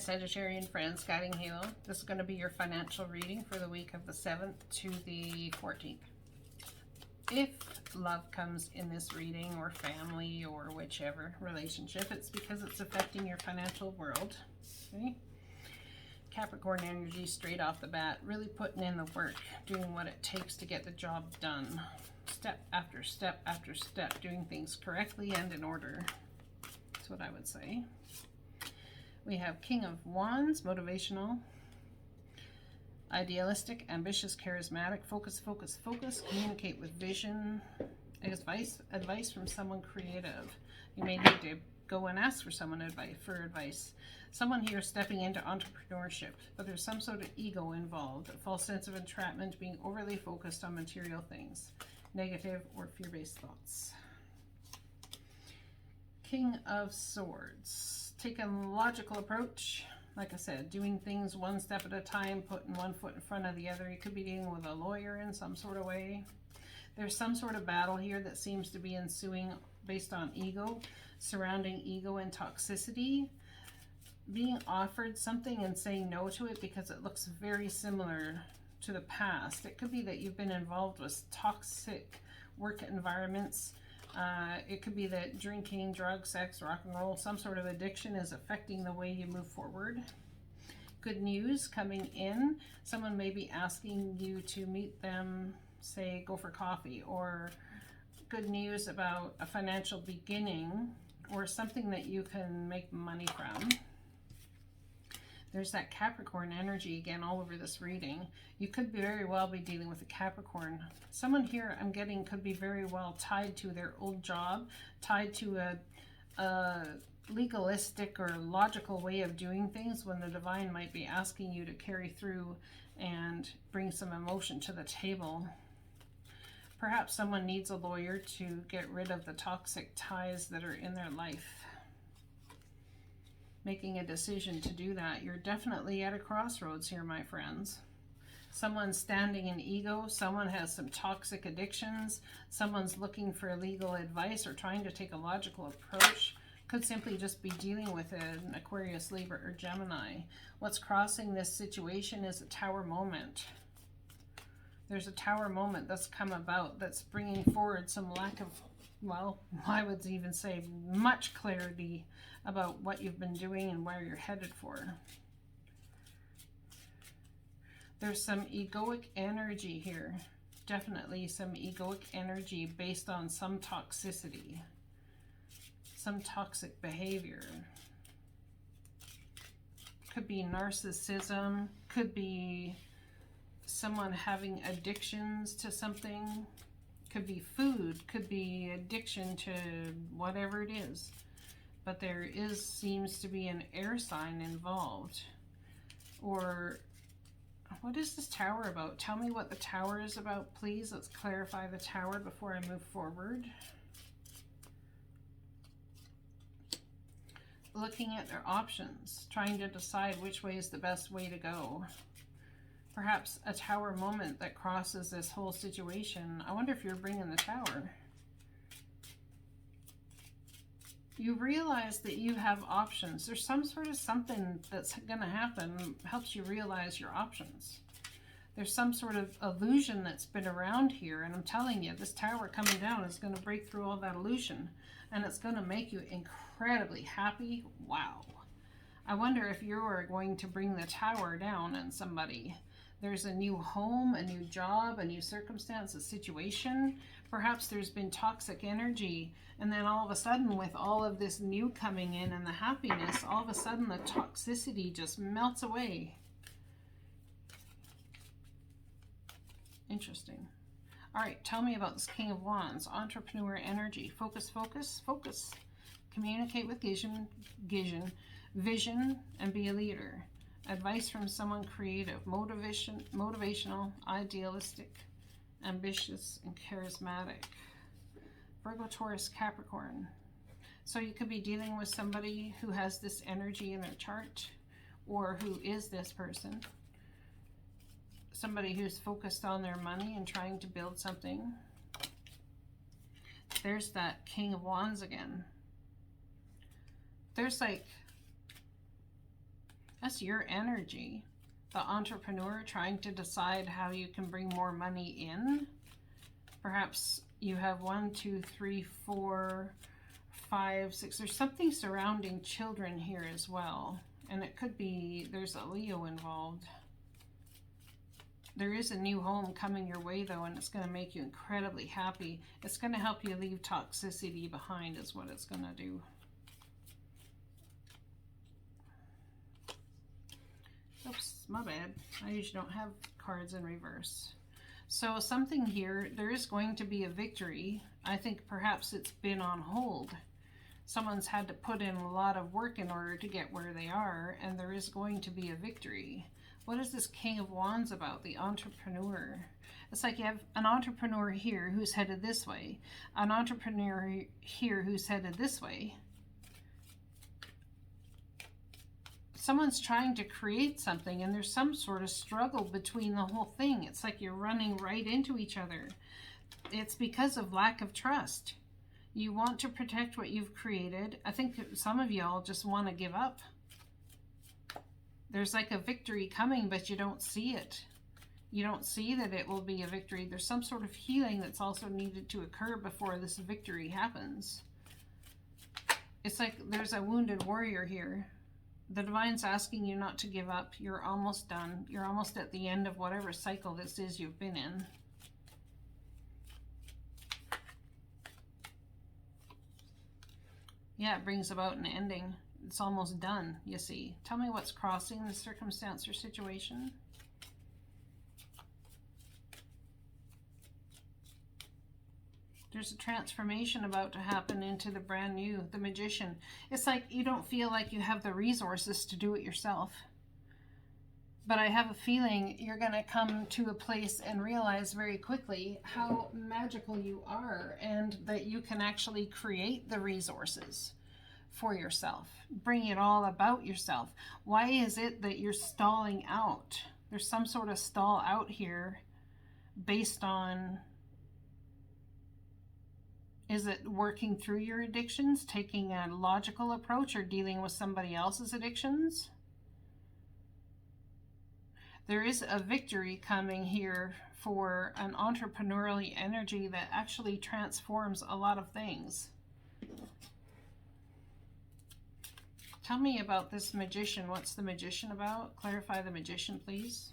Sagittarian friends, Guiding Halo. This is going to be your financial reading for the week of the 7th to the 14th. If love comes in this reading, or family, or whichever relationship, it's because it's affecting your financial world. Okay? Capricorn energy straight off the bat, really putting in the work, doing what it takes to get the job done. Step after step after step, doing things correctly and in order. That's what I would say. We have King of Wands, motivational, idealistic, ambitious, charismatic, focus, focus, focus, communicate with vision, advice from someone creative. You may need to go and ask for someone for advice. Someone here stepping into entrepreneurship, but there's some sort of ego involved, a false sense of entrapment, being overly focused on material things, negative or fear-based thoughts. King of Swords. Take a logical approach. Like I said, doing things one step at a time, putting one foot in front of the other. You could be dealing with a lawyer in some sort of way. There's some sort of battle here that seems to be ensuing based on ego, surrounding ego and toxicity. Being offered something and saying no to it because it looks very similar to the past. It could be that you've been involved with toxic work environments. It could be that drinking, drugs, sex, rock and roll, some sort of addiction is affecting the way you move forward. Good news coming in. Someone may be asking you to meet them, say, go for coffee, or good news about a financial beginning or something that you can make money from. There's that Capricorn energy again all over this reading. You could very well be dealing with a Capricorn. Someone here I'm getting could be very well tied to their old job, tied to a legalistic or logical way of doing things, when the divine might be asking you to carry through and bring some emotion to the table. Perhaps someone needs a lawyer to get rid of the toxic ties that are in their life. Making a decision to do that. You're definitely at a crossroads here, my friends. Someone's standing in ego. Someone has some toxic addictions. Someone's looking for legal advice or trying to take a logical approach. Could simply just be dealing with an Aquarius, Libra, or Gemini. What's crossing this situation is a tower moment. There's a tower moment that's come about that's bringing forward some lack of, well, I would even say much clarity about what you've been doing and where you're headed for. There's some egoic energy here. Definitely some egoic energy based on some toxicity, some toxic behavior. Could be narcissism, could be someone having addictions to something, could be food, could be addiction to whatever it is. But there seems to be an air sign involved. Or what is this tower about? Tell me what the tower is about, please. Let's clarify the tower before I move forward. Looking at their options, trying to decide which way is the best way to go. Perhaps a tower moment that crosses this whole situation. I wonder if you're bringing the tower. You realize that you have options. There's some sort of something that's going to happen, helps you realize your options. There's some sort of illusion that's been around here, and I'm telling you, this tower coming down is going to break through all that illusion, and it's going to make you incredibly happy. Wow. I wonder if you're going to bring the tower down on somebody. There's a new home, a new job, a new circumstance, a situation. Perhaps there's been toxic energy, and then all of a sudden, with all of this new coming in and the happiness, all of a sudden the toxicity just melts away. Interesting. All right, tell me about this King of Wands, entrepreneur energy. Focus, focus, focus. Communicate with vision, and be a leader. Advice from someone creative, motivational, idealistic, ambitious, and charismatic. Virgo, Taurus, Capricorn. So you could be dealing with somebody who has this energy in their chart, or who is this person. Somebody who's focused on their money and trying to build something. There's that King of Wands again. There's like That's your energy. The entrepreneur trying to decide how you can bring more money in. Perhaps you have 1, 2, 3, 4, 5, 6. There's something surrounding children here as well. And it could be there's a Leo involved. There is a new home coming your way though, and it's going to make you incredibly happy. It's going to help you leave toxicity behind is what it's going to do. Oops, my bad. I usually don't have cards in reverse. So something here, there is going to be a victory. I think perhaps it's been on hold. Someone's had to put in a lot of work in order to get where they are, and there is going to be a victory. What is this King of Wands about? The entrepreneur. It's like you have an entrepreneur here who's headed this way, an entrepreneur here who's headed this way. Someone's trying to create something, and there's some sort of struggle between the whole thing. It's like you're running right into each other. It's because of lack of trust. You want to protect what you've created. I think some of y'all just want to give up. There's like a victory coming, but you don't see it. You don't see that it will be a victory. There's some sort of healing that's also needed to occur before this victory happens. It's like there's a wounded warrior here. The Divine's asking you not to give up. You're almost done. You're almost at the end of whatever cycle this is you've been in. Yeah, it brings about an ending. It's almost done, you see. Tell me what's crossing the circumstance or situation. There's a transformation about to happen into the brand new, the Magician. It's like you don't feel like you have the resources to do it yourself. But I have a feeling you're going to come to a place and realize very quickly how magical you are, and that you can actually create the resources for yourself. Bring it all about yourself. Why is it that you're stalling out? There's some sort of stall out here based on... Is it working through your addictions, taking a logical approach, or dealing with somebody else's addictions? There is a victory coming here for an entrepreneurial energy that actually transforms a lot of things. Tell me about this Magician. What's the Magician about? Clarify the Magician, please.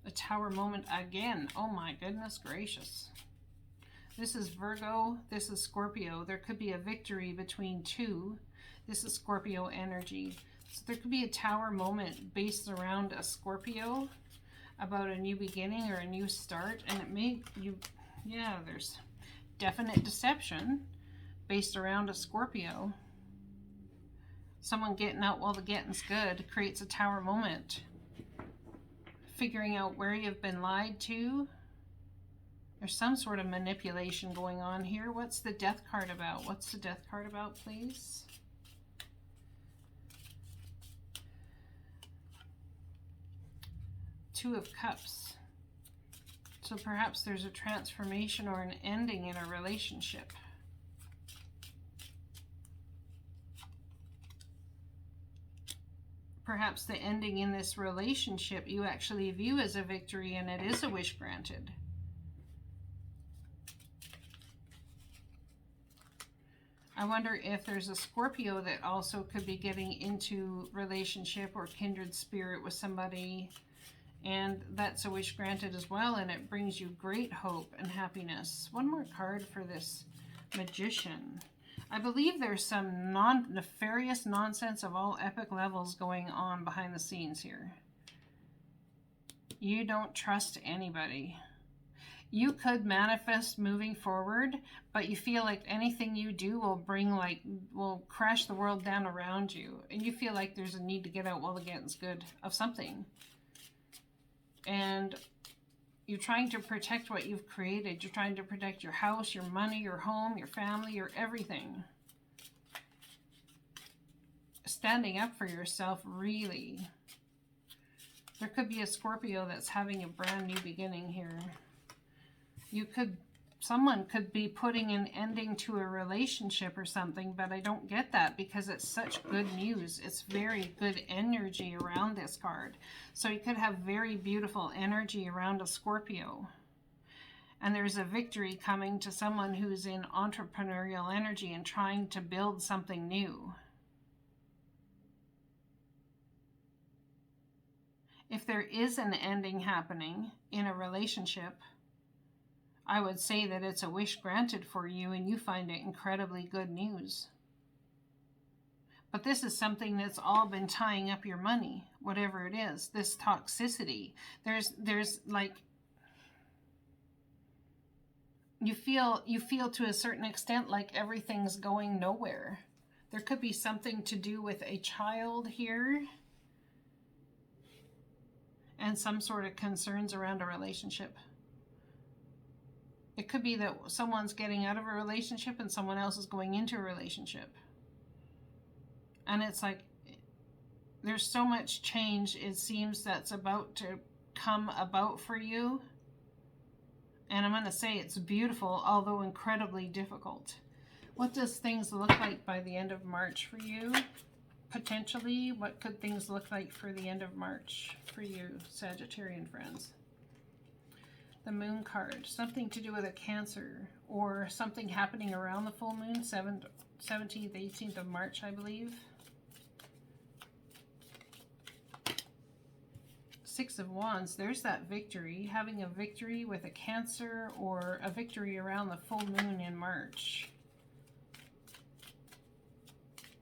A Tower moment again. Oh my goodness gracious. This is Virgo, this is Scorpio. There could be a victory between two. This is Scorpio energy. So there could be a Tower moment based around a Scorpio about a new beginning or a new start. And it may, yeah, there's definite deception based around a Scorpio. Someone getting out while the getting's good creates a Tower moment. Figuring out where you've been lied to. There's some sort of manipulation going on here. What's the Death card about? What's the Death card about, please? Two of Cups. So perhaps there's a transformation or an ending in a relationship. Perhaps the ending in this relationship you actually view as a victory, and it is a wish granted. I wonder if there's a Scorpio that also could be getting into relationship or kindred spirit with somebody, and that's a wish granted as well, and it brings you great hope and happiness. One more card for this Magician. I believe there's some nefarious nonsense of all epic levels going on behind the scenes here. You don't trust anybody. You could manifest moving forward, but you feel like anything you do will crash the world down around you. And you feel like there's a need to get out while the getting's good of something. And you're trying to protect what you've created. You're trying to protect your house, your money, your home, your family, your everything. Standing up for yourself, really. There could be a Scorpio that's having a brand new beginning here. You could someone could be putting an ending to a relationship or something, but I don't get that because it's such good news. It's very good energy around this card. So you could have very beautiful energy around a Scorpio. And there's a victory coming to someone who's in entrepreneurial energy and trying to build something new. If there is an ending happening in a relationship, I would say that it's a wish granted for you and you find it incredibly good news. But this is something that's all been tying up your money, whatever it is, this toxicity. There's like, you feel to a certain extent like everything's going nowhere. There could be something to do with a child here and some sort of concerns around a relationship. It could be that someone's getting out of a relationship and someone else is going into a relationship. And it's like, there's so much change, it seems, that's about to come about for you. And I'm going to say it's beautiful, although incredibly difficult. What does things look like by the end of March for you? Potentially, what could things look like for the end of March for you, Sagittarian friends? The Moon card, something to do with a Cancer or something happening around the full moon, 17th, 18th of March, I believe. Six of Wands, there's that victory, having a victory with a Cancer or a victory around the full moon in March.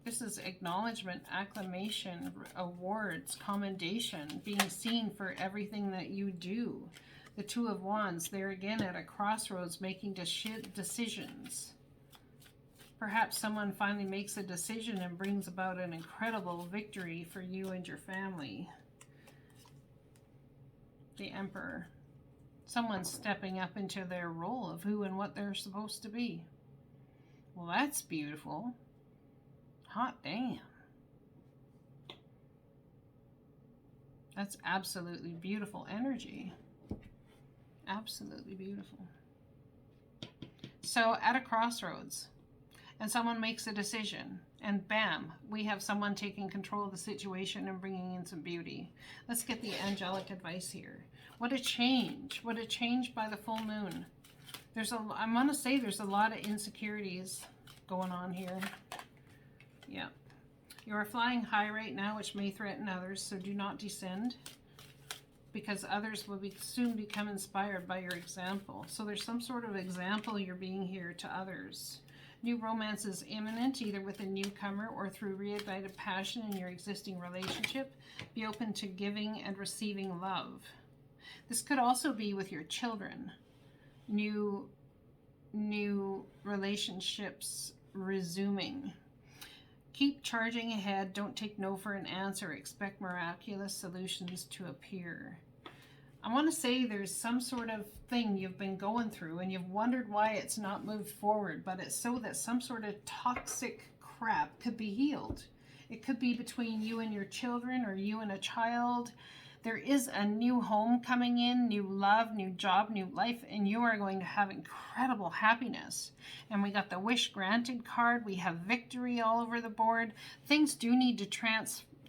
This is acknowledgement, acclamation, awards, commendation, being seen for everything that you do. The Two of Wands, they're again at a crossroads making decisions. Perhaps someone finally makes a decision and brings about an incredible victory for you and your family. The Emperor. Someone's stepping up into their role of who and what they're supposed to be. Well, that's beautiful. Hot damn. That's absolutely beautiful energy. Absolutely beautiful. So at a crossroads, and someone makes a decision, and bam, we have someone taking control of the situation and bringing in some beauty. Let's get the angelic advice here. What a change. What a change by the full moon. I'm going to say there's a lot of insecurities going on here. Yeah. You are flying high right now, which may threaten others, so do not descend, because others will soon become inspired by your example. So there's some sort of example you're being here to others. New romance is imminent, either with a newcomer or through reignited passion in your existing relationship. Be open to giving and receiving love. This could also be with your children. New relationships resuming. Keep charging ahead. Don't take no for an answer. Expect miraculous solutions to appear. I want to say there's some sort of thing you've been going through and you've wondered why it's not moved forward, but it's so that some sort of toxic crap could be healed. It could be between you and your children or you and a child. There is a new home coming in, new love, new job, new life, and you are going to have incredible happiness. And we got the wish granted card. We have victory all over the board. Things do need to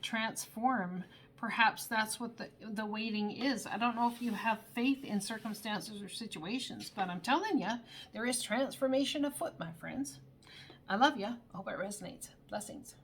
transform. Perhaps that's what the waiting is. I don't know if you have faith in circumstances or situations, but I'm telling you, there is transformation afoot, my friends. I love you. I hope it resonates. Blessings.